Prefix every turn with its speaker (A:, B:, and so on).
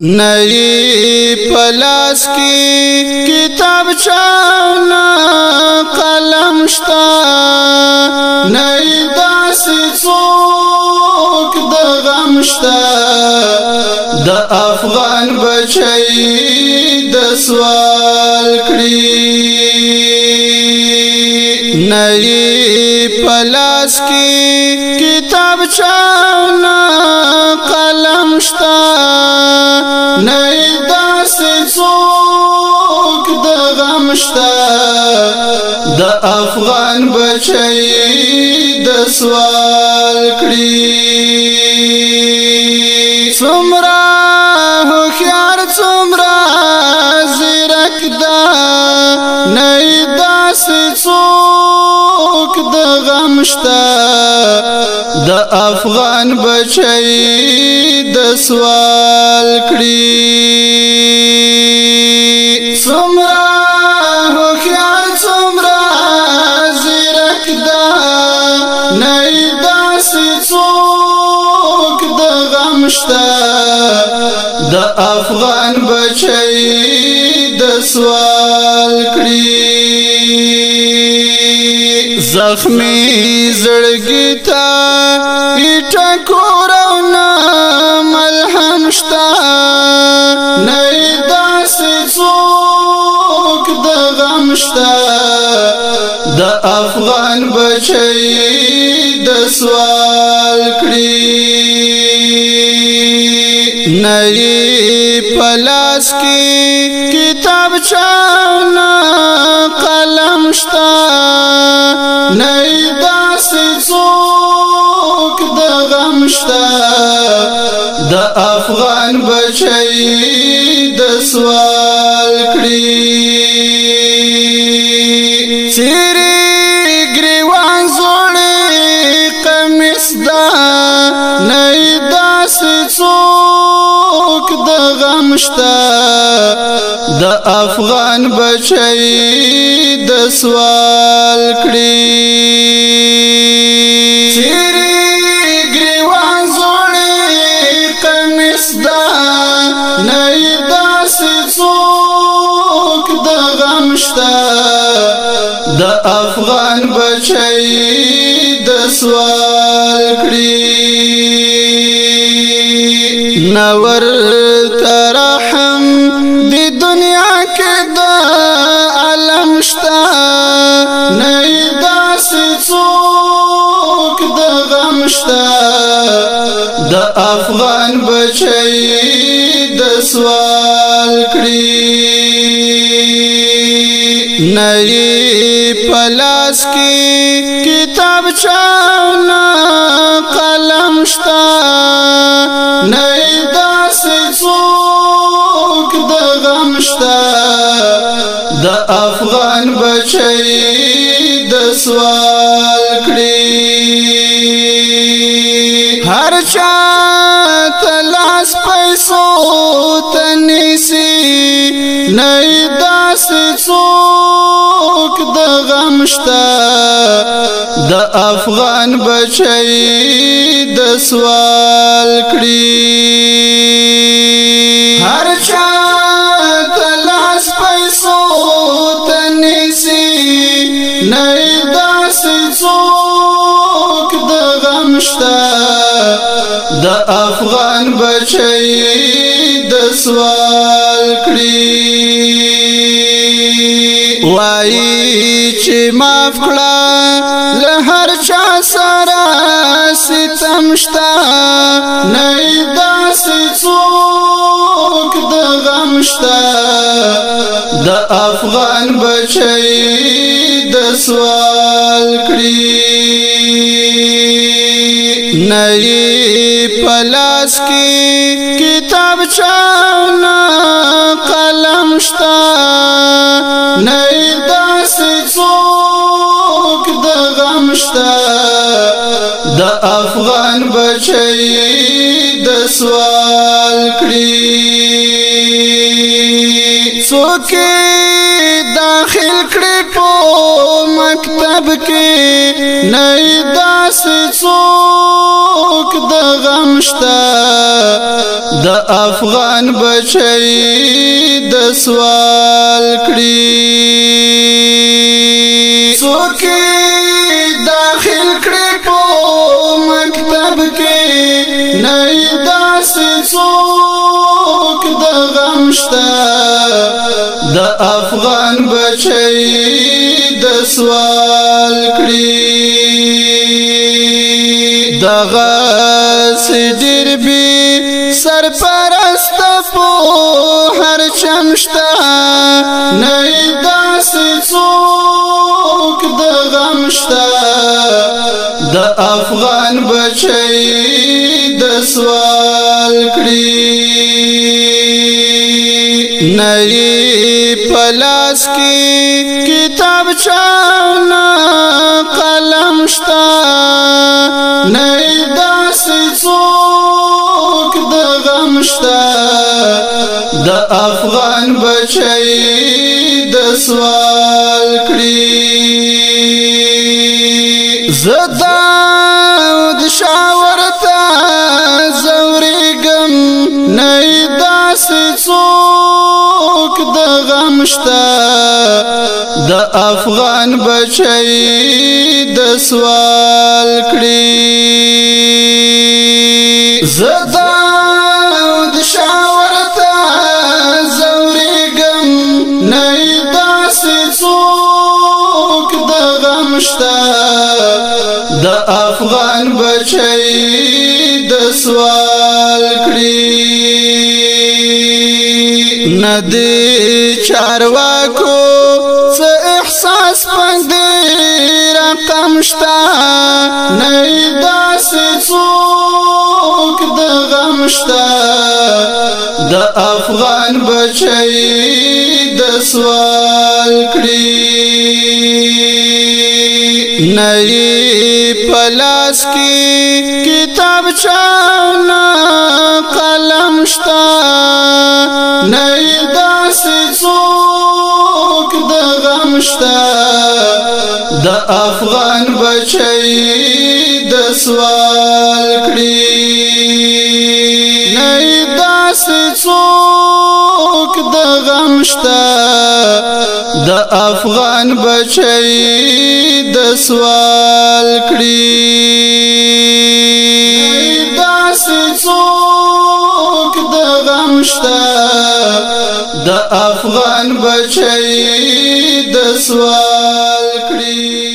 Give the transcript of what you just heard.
A: نئی پلاس کی کتاب چانا قلم شتا نئی داسی څوک د غم شتا د افغان بچی د سوال کړي نئی پلاس کی کتاب چانا قلم شتا نئی داسی څوک د غم شتا د افغان بچی د سوال کړي څومره هوښیار څومره زیرک ده نئی داسی څوک د غم شتا د افغان بچی د سوال کړي څومره هوښیار څومره زیرک ده نئی داسې څوک د غم شته د افغان بچی د سوال کړي زخمی زړګي ته ټکورونه ملهم شته نئی داسې څوک د غم شته د افغان بچی د سوال کړي نئی پلاس کی کتاب چانا قلم شتا نئی داسې څوک د غم شتا د افغان بچی د سوال کړي چیرې ګریوان زوړې قمیص ده نئی داسې څوک د غم شتا د افغان بچی د سوال کړي چیرې ګریوان زوړې قمیص ده نئی داسې څوک د غم شتا د افغان بچی د سوال کړي نور ترحم دی دنیا کې د عالم شتا نئی داسې څوک د غم شتا د افغان بچی د سوال کړي نئی پلاس کی کتاب چانا قلم شتا نئی داسې څوک د غم شتا د افغان بچی د سوال کړي هر چا تلاس پیسو تنیسی نئی داسې څوک د غم شتا د افغان بچی د سوال کړي هر چا تلاس پیسو تنیسی نئی داسې څوک د غم شتا د افغان بچی د سوال کړي وای چې معاف کړه له هر چا سره ستم شته نئی داسې څوک د غم شته د افغان بچی د سوال کړي نئی پلاس کی کتاب چانا قلم شتا نئی داسې څوک د غم شتا د افغان بچی د سوال کړي څوک داخل کړي په مکتب کې نئی داسې څوک د غم شتا د افغان بچی د سوال کړي څوک داخل کړي په مکتب کې نه داسې څوک د غم شتا د افغان بچی د سوال کړي دغه سدر بي سرپرست په هر چمشتا نه داسې څوک د غم شتا د افغان بچی د سوال کړي نه پلاس کی کتاب چانا قلم شتا نه داسې څوک د غم شتا د افغان بچی د سوال کړي زدا د شاورتا زورګم نه داسې څوک د غم شتا د افغان بچی د سوال کړي زدا د شاورتا زورګم نه داسې څوک د غم شتا د افغان بچی د سوال کړي ندی چارواکو څه احساس پندې رقم شتا نه داسې څوک د غم شتا د افغان بچی د سوال کړي نه پلاس کی کتاب چانا قلم شتا نه داسې څوک د غم شتا د افغان بچی د سوال کړي نه داسې څوک د غم شتا د افغان بچی د سوال کړي داسې څوک د غم شتا د افغان بچی د سوال کړي